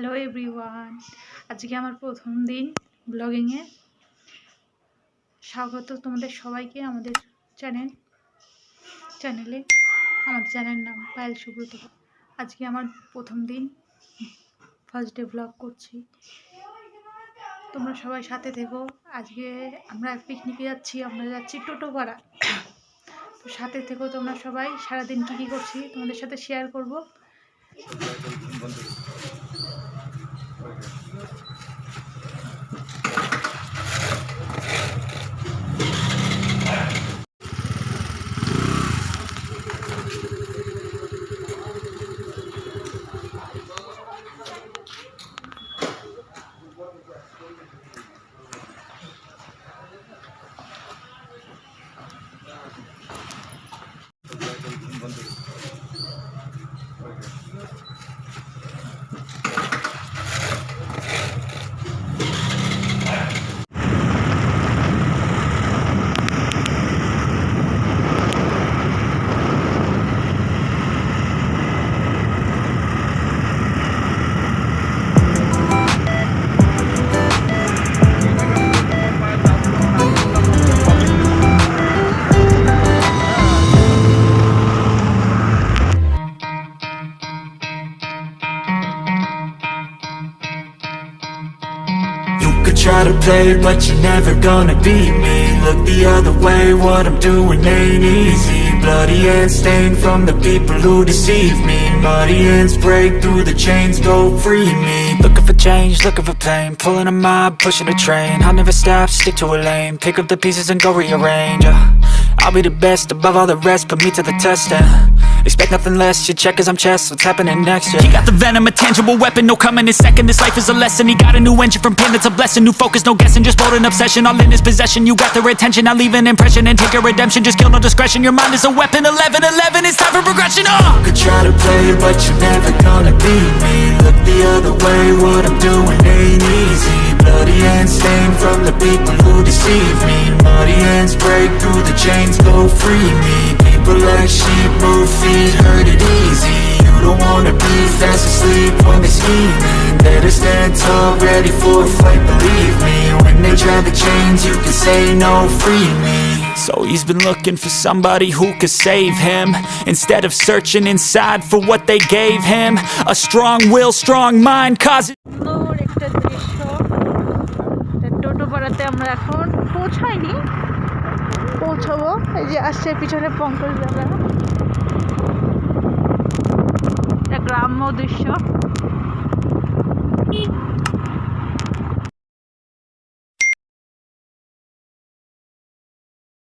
Hello everyone, আজকে আমার প্রথম দিন ব্লগিংয়ে। স্বাগত তোমাদের সবাইকে আমাদের চ্যানেলে। আমাদের চ্যানেলের নাম পayalsubrata। আজকে আমার প্রথম দিন, ফার্স্ট ডে ব্লগ করছি। তোমরা সবাই সাথে থেকো। আজকে আমরা পিকনিকে যাচ্ছি, আমরা যাচ্ছি টোটোপাড়া। তো সাথে থেকো তোমরা সবাই। সারাদিন কী করছি তোমাদের সাথে শেয়ার করব। Try to play, but you're never gonna beat me. Look the other way, what I'm doing ain't easy. Bloody hands stained from the people who deceive me. Muddy hands break through the chains, go free me. Looking for change, looking for pain. Pulling a mob, pushing a train. I'll never stop, stick to a lane. Pick up the pieces and go rearrange. I'll be the best above all the rest, put me to the test and expect nothing less, your checkers, I'm chess. What's happening next, yeah. He got the venom, a tangible weapon. No coming in second, this life is a lesson. He got a new engine from pain, that's a blessing. New focus, no guessing, just bold and obsession. All in his possession, you got their attention. I'll leave an impression and take your redemption. Just kill no discretion, your mind is a weapon. 11-11, it's time for progression, You could try to play, but you're never gonna beat me. Look the other way, what I'm doing ain't easy. Bloody hands stained from the people who deceive me. Muddy hands break through the chains, go free me. People like sheep move feet, hurt it easy. You don't wanna be fast asleep when they're scheming. Better stand tall, ready for a fight, believe me. When they drag the chains, you can say no, free me. So he's been looking for somebody who could save him, instead of searching inside for what they gave him. A strong will, strong mind causes একটা দৃশ্য। টোটোপাড়াতে আমরা এখন পৌঁছাইনি, পৌঁছাবো। এই যে আসছে পিছনে পঙ্কজ দাদা। একটা গ্রাম্য দৃশ্য।